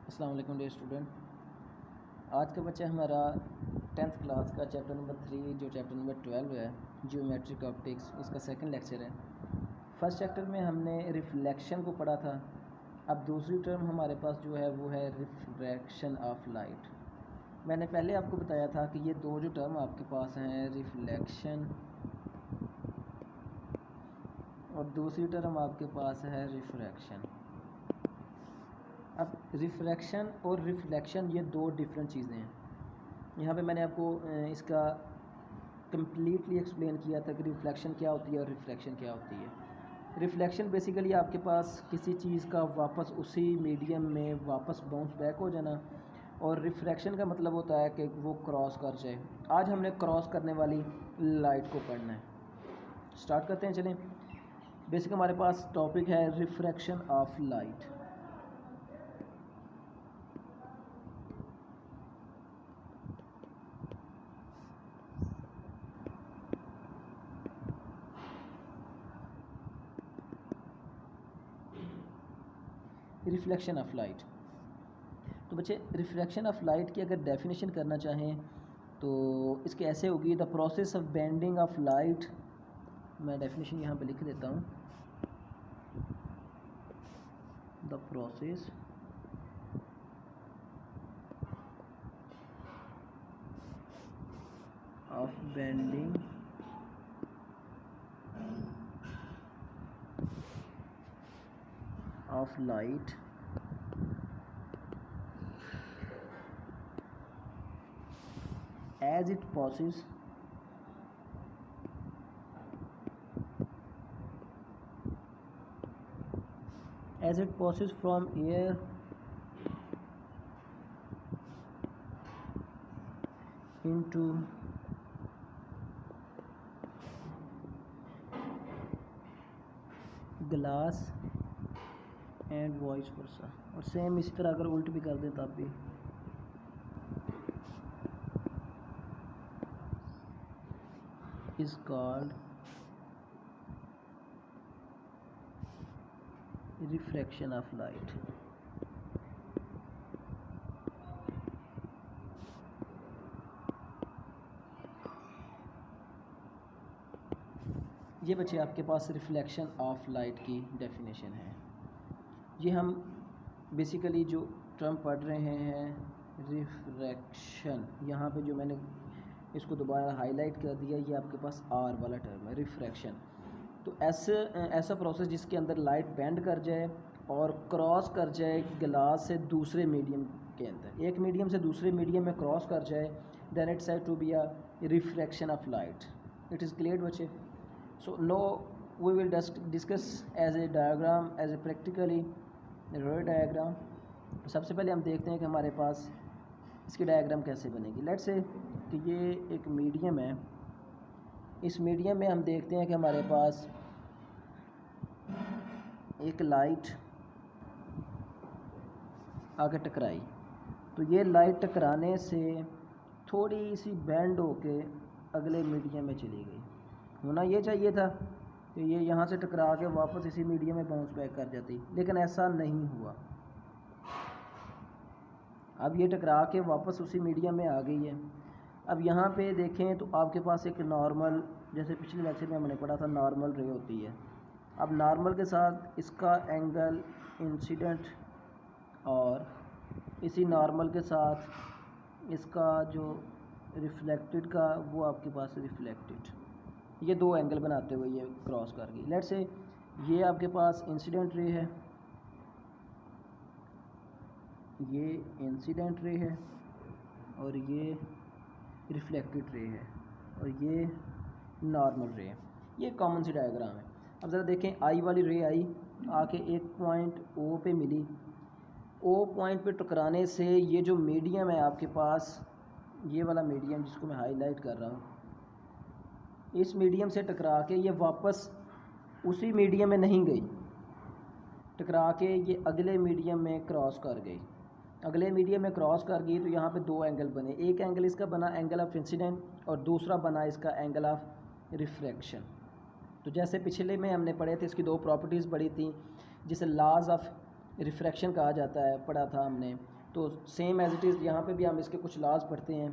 अस्सलाम वालेकुम dear student. आज का बच्चा हमारा 10th क्लास का चैप्टर नंबर 3 जो चैप्टर नंबर 12 है जियोमेट्रिक ऑप्टिक्स, उसका सेकंड लेक्चर है। फर्स्ट चैप्टर में हमने रिफ्लेक्शन को पढ़ा था। अब दूसरी टर्म हमारे पास जो है वो है रिफ्रैक्शन ऑफ लाइट। मैंने पहले आपको बताया था कि ये दो जो टर्म आपके पास हैं, रिफ्लेक्शन और दूसरी टर्म आपके पास है रिफ्रैक्शन। अब रिफ्रैक्शन और रिफ्लेक्शन ये दो डिफरेंट चीज़ें हैं। यहाँ पे मैंने आपको इसका कम्प्लीटली एक्सप्लेन किया था कि रिफ्लेक्शन क्या होती है और रिफ्रैक्शन क्या होती है। रिफ्लेक्शन बेसिकली आपके पास किसी चीज़ का वापस उसी मीडियम में वापस बाउंस बैक हो जाना, और रिफ्रैक्शन का मतलब होता है कि वो क्रॉस कर जाए। आज हमने क्रॉस करने वाली लाइट को पढ़ना है। स्टार्ट करते हैं, चलें। बेसिक हमारे पास टॉपिक है refraction of light. Reflection of light. तो बच्चे, रिफ्लेक्शन ऑफ लाइट की अगर डेफिनेशन करना चाहें तो इसके ऐसे होगी, the process of bending of light. मैं डेफिनेशन यहाँ पे लिख देता हूँ। The process of bending of light as it passes from air into glass and vice versa. और सेम इसी तरह अगर उल्ट भी कर दें तब भी is called refraction of light। ये बच्चे आपके पास रिफ्लेक्शन ऑफ लाइट की डेफिनेशन है। ये हम बेसिकली जो टर्म पढ़ रहे हैं रिफ्रैक्शन, यहाँ पे जो मैंने इसको दोबारा हाईलाइट कर दिया, ये आपके पास आर वाला टर्म है, रिफ्रैक्शन। तो ऐसा प्रोसेस जिसके अंदर लाइट बेंड कर जाए और क्रॉस कर जाए ग्लास से दूसरे मीडियम के अंदर, एक मीडियम से दूसरे मीडियम में क्रॉस कर जाए, then it's said to be a refraction of light. It is clear बच्चे? So no we will discuss as a diagram, as a practically ray diagram. सबसे पहले हम देखते हैं कि हमारे पास इसकी डायग्राम कैसे बनेगी। लेट्स से कि ये एक मीडियम है। इस मीडियम में हम देखते हैं कि हमारे पास एक लाइट आगे टकराई, तो ये लाइट टकराने से थोड़ी सी बेंड होके अगले मीडियम में चली गई। होना ये चाहिए था कि ये यहाँ से टकरा के वापस इसी मीडियम में बाउंस बैक कर जाती, लेकिन ऐसा नहीं हुआ। अब ये टकरा के वापस उसी मीडियम में आ गई है। अब यहाँ पे देखें तो आपके पास एक नॉर्मल, जैसे पिछले लेक्चर में हमने पढ़ा था, नॉर्मल रे होती है। अब नॉर्मल के साथ इसका एंगल इंसिडेंट और इसी नॉर्मल के साथ इसका जो रिफ्लेक्टेड का वो आपके पास रिफ्लेक्टेड, ये दो एंगल बनाते हुए ये क्रॉस कर गई। लेट्स से ये आपके पास इंसिडेंट रे है, ये इंसिडेंट रे है और ये रिफ्लेक्टेड रे है और ये नॉर्मल रे है। ये कॉमन सी डायग्राम है। अब ज़रा देखें, आई वाली रे आई आके एक पॉइंट ओ पे मिली, ओ पॉइंट पे टकराने से ये जो मीडियम है आपके पास, ये वाला मीडियम जिसको मैं हाईलाइट कर रहा हूँ, इस मीडियम से टकरा के ये वापस उसी मीडियम में नहीं गई, टकरा के ये अगले मीडियम में क्रॉस कर गई। अगले मीडियम में क्रॉस कर गई तो यहाँ पे दो एंगल बने। एक एंगल इसका बना एंगल ऑफ इंसिडेंट और दूसरा बना इसका एंगल ऑफ रिफ्रैक्शन। तो जैसे पिछले में हमने पढ़े थे, इसकी दो प्रॉपर्टीज़ पढ़ी थी जिसे लॉज ऑफ रिफ्रैक्शन कहा जाता है, पढ़ा था हमने। तो सेम एज इट इज़ यहाँ पे भी हम इसके कुछ लॉज पढ़ते हैं।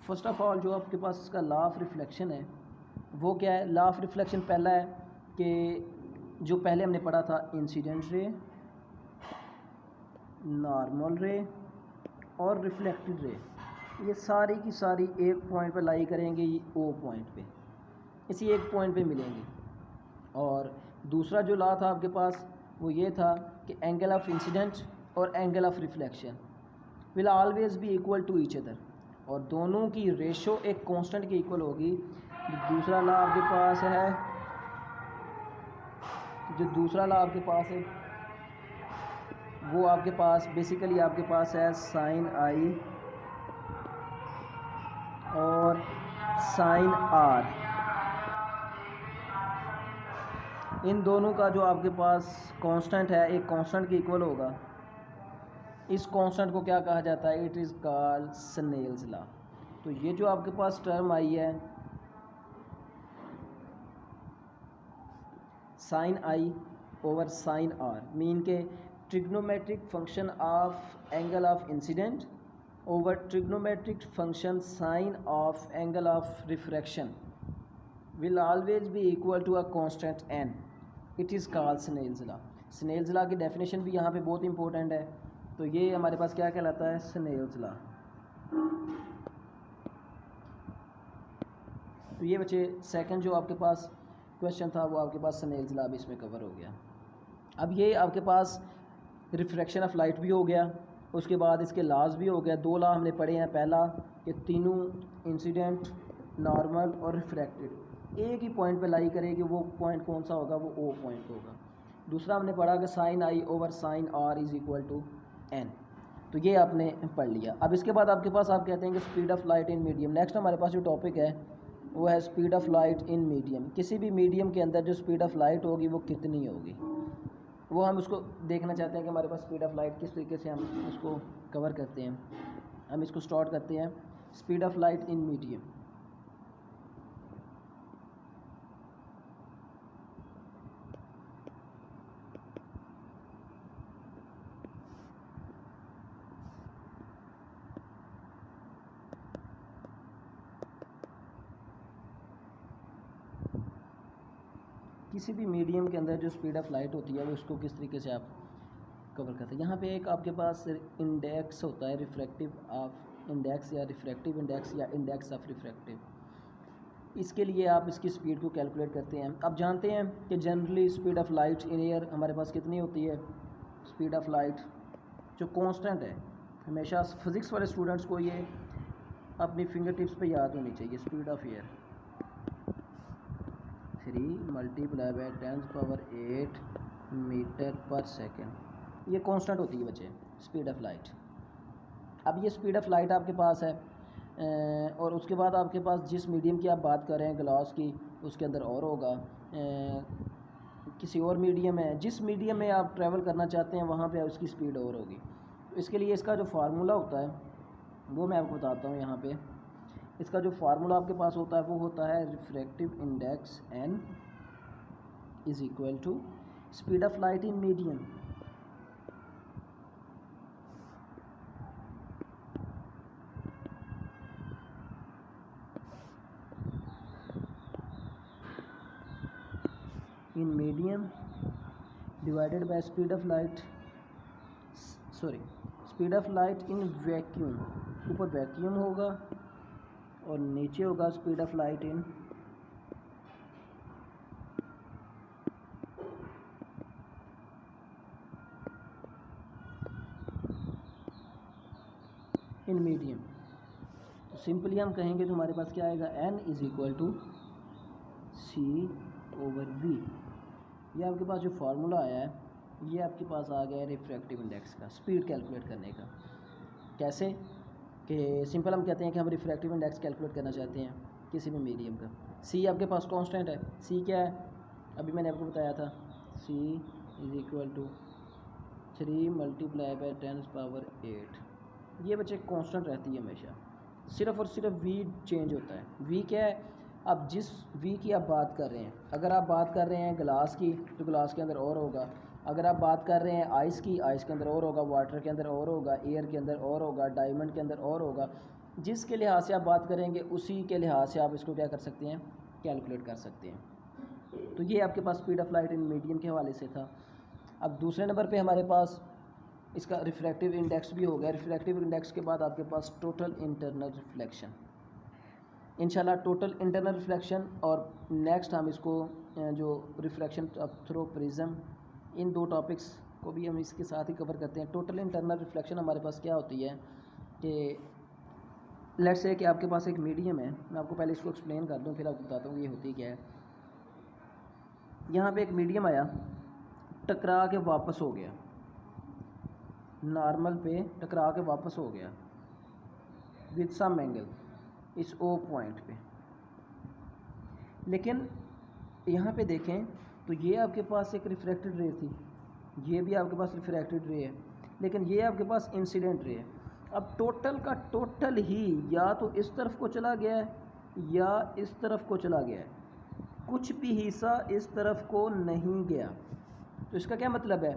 फर्स्ट ऑफ ऑल जो आपके पास इसका लॉ ऑफ रिफ्लेक्शन है वो क्या है। लॉ ऑफ रिफ्लेक्शन पहला है कि जो पहले हमने पढ़ा था इंसिडेंट रे, नॉर्मल रे और रिफ्लेक्टेड रे, ये सारी की सारी एक पॉइंट पर लाई करेंगे, ये ओ पॉइंट पे, इसी एक पॉइंट पे मिलेंगी। और दूसरा जो लॉ था आपके पास वो ये था कि एंगल ऑफ इंसिडेंट और angle of reflection will always be equal to each other, और दोनों की रेशो एक कांस्टेंट की इक्वल होगी। दूसरा लॉ आपके पास है, जो दूसरा लॉ आपके पास है वो आपके पास बेसिकली आपके पास है साइन आई और साइन आर। इन दोनों का जो आपके पास कांस्टेंट है एक कांस्टेंट के इक्वल होगा। इस कांस्टेंट को क्या कहा जाता है, it is called Snell's law. तो ये जो आपके पास टर्म आई है sine i over sine r, mean के trigonometric function of angle of incident over trigonometric function sine of angle of refraction will always be equal to a constant n, it is called Snell's law. Snell's law की definition भी यहाँ पे बहुत important है। तो ये हमारे पास क्या कहलाता है, स्नेल्स लॉ। तो ये बच्चे सेकंड जो आपके पास क्वेश्चन था वो आपके पास स्नेल्स लॉ भी इसमें कवर हो गया। अब ये आपके पास रिफ्रैक्शन ऑफ लाइट भी हो गया, उसके बाद इसके लॉज भी हो गया। दो लॉ हमने पढ़े हैं, पहला कि तीनों इंसिडेंट, नॉर्मल और रिफ्रैक्टेड एक ही पॉइंट पे लाई करेगी, वो पॉइंट कौन सा होगा, वो ओ पॉइंट होगा। दूसरा हमने पढ़ा कि sine i over sine r is equal to n, तो ये आपने पढ़ लिया। अब इसके बाद आपके पास आप कहते हैं कि speed of light in medium. Next हमारे पास जो टॉपिक है वो है speed of light in medium. किसी भी मीडियम के अंदर जो स्पीड ऑफ लाइट होगी वो कितनी होगी, वो हम उसको देखना चाहते हैं कि हमारे पास स्पीड ऑफ लाइट किस तरीके से हम उसको कवर करते हैं। हम इसको स्टार्ट करते हैं, speed of light in medium. किसी भी मीडियम के अंदर जो स्पीड ऑफ लाइट होती है वो उसको किस तरीके से आप कवर करते हैं। यहाँ पे एक आपके पास इंडेक्स होता है रिफ्रैक्टिव ऑफ इंडेक्स या रिफ्रैक्टिव इंडेक्स या इंडेक्स ऑफ रिफ्रैक्टिव। इसके लिए आप इसकी स्पीड को कैलकुलेट करते हैं। आप जानते हैं कि generally speed of light in air हमारे पास कितनी होती है, स्पीड ऑफ लाइट जो कांस्टेंट है। हमेशा फिज़िक्स वाले स्टूडेंट्स को ये अपनी फिंगर टिप्स पे याद होनी चाहिए। Speed of air 3 multiply by 10⁸ metre पर सेकेंड, ये कांस्टेंट होती है बच्चे स्पीड ऑफ लाइट। अब ये स्पीड ऑफ लाइट आपके पास है और उसके बाद आपके पास जिस मीडियम की आप बात कर रहे हैं ग्लास की, उसके अंदर और होगा किसी और मीडियम है, जिस मीडियम में आप ट्रैवल करना चाहते हैं वहाँ पे उसकी स्पीड और होगी। तो इसके लिए इसका जो फार्मूला होता है वो मैं आपको बताता हूँ। यहाँ पे इसका जो फार्मूला आपके पास होता है वो होता है refractive index n is equal to speed of light in medium. In medium divided by speed of light, sorry speed of light in vacuum. ऊपर वैक्यूम होगा और नीचे होगा speed of light in medium. तो सिंपली हम कहेंगे तो हमारे पास क्या आएगा, n is equal to c over v। ये आपके पास जो फार्मूला आया है ये आपके पास आ गया है रिफ्रैक्टिव इंडेक्स का, स्पीड कैलकुलेट करने का। कैसे कि सिंपल हम कहते हैं कि हम रिफ्रैक्टिव इंडेक्स कैलकुलेट करना चाहते हैं किसी भी मीडियम का। c आपके पास कांस्टेंट है, c क्या है अभी मैंने आपको बताया था, c is equal to 3 multiply by 10⁸। ये बच्चे कांस्टेंट रहती है हमेशा, सिर्फ़ और सिर्फ v चेंज होता है। v क्या है, अब जिस v की आप बात कर रहे हैं, अगर आप बात कर रहे हैं ग्लास की तो ग्लास के अंदर और होगा, अगर आप बात कर रहे हैं आइस की, आइस के अंदर और होगा, वाटर के अंदर और होगा, एयर के अंदर और होगा, डायमंड के अंदर और होगा। जिसके लिहाज से आप बात करेंगे उसी के लिहाज से आप इसको क्या कर सकते हैं, कैलकुलेट कर सकते हैं। तो ये आपके पास speed of light in medium के हवाले से था। अब दूसरे नंबर पे हमारे पास इसका रिफ्रैक्टिव इंडेक्स भी हो गया। रिफ्रैक्टिव इंडेक्स के बाद आपके पास टोटल इंटरनल रिफ्लेक्शन, इंशाल्लाह टोटल इंटरनल रिफ्लेक्शन, और नेक्स्ट हम इसको जो रिफ्लेक्शन थ्रू प्रिज्म, इन दो टॉपिक्स को भी हम इसके साथ ही कवर करते हैं। टोटल इंटरनल रिफ्लेक्शन हमारे पास क्या होती है कि लेट्स से कि आपके पास एक मीडियम है। मैं आपको पहले इसको एक्सप्लेन कर दूं, फिर आपको बताता हूँ ये होती क्या है। यहाँ पे एक मीडियम आया, टकरा के वापस हो गया, नॉर्मल पे टकरा के वापस हो गया विद सम एंगल इस ओ पॉइंट पे। लेकिन यहाँ पे देखें तो ये आपके पास एक रिफ्रैक्टेड रे थी, ये भी आपके पास रिफ्रैक्टेड रे है, लेकिन ये आपके पास इंसिडेंट रे है। अब टोटल का टोटल ही या तो इस तरफ को चला गया है या इस तरफ को चला गया है, कुछ भी हिस्सा इस तरफ को नहीं गया। तो इसका क्या मतलब है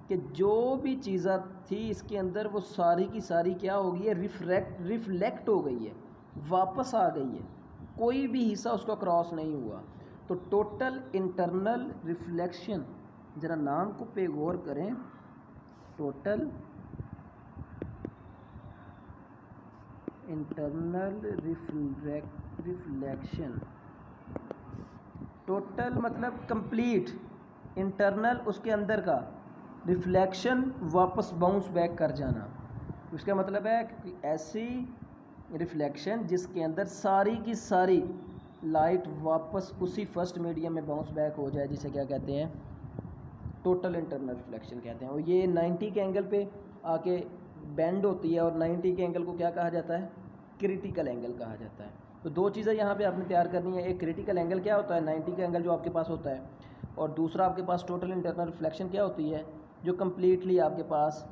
कि जो भी चीज़ें थी इसके अंदर वो सारी की सारी क्या हो गई है, रिफ्लेक्ट हो गई है, वापस आ गई है, कोई भी हिस्सा उसका क्रॉस नहीं हुआ। तो टोटल इंटरनल रिफ्लेक्शन, ज़रा नाम को पे गौर करें, टोटल इंटरनल रिफ्लेक्शन, टोटल मतलब कंप्लीट, इंटरनल उसके अंदर का, रिफ्लेक्शन वापस बाउंस बैक कर जाना। उसका मतलब है कि ऐसी रिफ्लेक्शन जिसके अंदर सारी की सारी लाइट वापस उसी फर्स्ट मीडियम में बाउंस बैक हो जाए, जिसे क्या कहते हैं, टोटल इंटरनल रिफ्लेक्शन कहते हैं। और ये 90 के एंगल पे आके बेंड होती है, और 90 के एंगल को क्या कहा जाता है, क्रिटिकल एंगल कहा जाता है। तो दो चीज़ें यहाँ पे आपने तैयार करनी है, एक क्रिटिकल एंगल क्या होता है, 90 का एंगल जो आपके पास होता है, और दूसरा आपके पास टोटल इंटरनल रिफ्लेक्शन क्या होती है, जो कम्प्लीटली आपके पास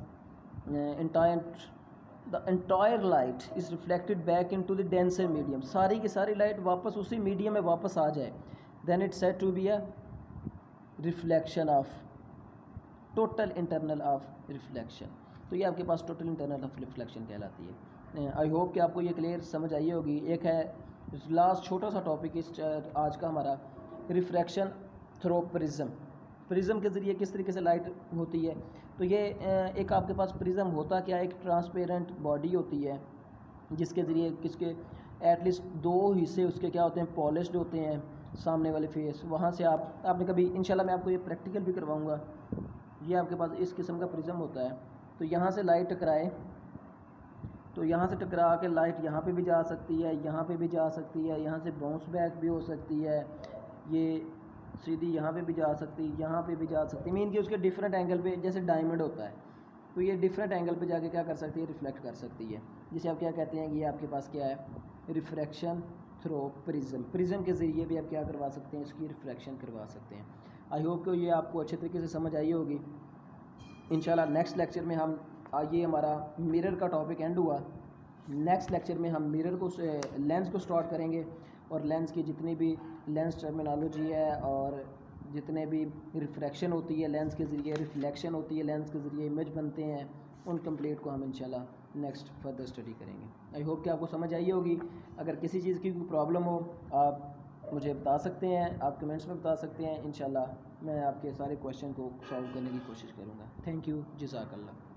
the entire light is reflected back into the denser medium, सारी की सारी लाइट वापस उसी मीडियम में वापस आ जाए, then it's said to be a reflection of total internal of reflection. तो ये आपके पास टोटल इंटरनल ऑफ रिफ्लेक्शन कहलाती है। आई होप कि आपको ये क्लियर समझ आई होगी। एक है लास्ट छोटा सा टॉपिक इस आज का हमारा, रिफ्रैक्शन थ्रू प्रिज्म, प्रिज्म के ज़रिए किस तरीके से लाइट होती है। तो ये एक आपके पास प्रिज्म होता क्या है, एक ट्रांसपेरेंट बॉडी होती है जिसके ज़रिए किसके एटलीस्ट दो हिस्से उसके क्या होते हैं, पॉलिश्ड होते हैं, सामने वाले फेस, वहाँ से आपने कभी, इंशाल्लाह मैं आपको ये प्रैक्टिकल भी करवाऊँगा। ये आपके पास इस किस्म का प्रिज्म होता है। तो यहाँ से लाइट टकराए, तो यहाँ से टकरा के लाइट यहाँ पे भी जा सकती है, यहाँ पे भी जा सकती है, यहाँ से बाउंस बैक भी हो सकती है, ये सीधी यहाँ पे भी जा सकती है, यहाँ पे भी जा सकती है, मीन कि उसके डिफरेंट एंगल पे, जैसे डायमंड होता है तो ये डिफरेंट एंगल पे जाके क्या कर सकती है, रिफ्लेक्ट कर सकती है, जिसे आप क्या कहते हैं, ये आपके पास क्या है, रिफ्रैक्शन थ्रू प्रिज्म। प्रिज्म के ज़रिए भी आप क्या करवा सकते हैं, इसकी रिफ्रैक्शन करवा सकते हैं। आई होप कि ये आपको अच्छे तरीके से समझ आई होगी। इंशाल्लाह नेक्स्ट लेक्चर में हम, ये हमारा मिरर का टॉपिक एंड हुआ, नेक्स्ट लेक्चर में हम मिरर को लेंस को स्टार्ट करेंगे, और लेंस की जितनी भी लेंस टर्मिनोलॉजी है, और जितने भी रिफ्रैक्शन होती है लेंस के ज़रिए, रिफ्लेक्शन होती है लेंस के ज़रिए, इमेज बनते हैं, उन कंप्लीट को हम इंशाल्लाह नेक्स्ट फर्दर स्टडी करेंगे। आई होप कि आपको समझ आई होगी। अगर किसी चीज़ की कोई प्रॉब्लम हो आप मुझे बता सकते हैं, आप कमेंट्स में बता सकते हैं। इंशाल्लाह मैं आपके सारे क्वेश्चन को सॉल्व करने की कोशिश करूँगा। थैंक यू, जज़ाकल्लाह।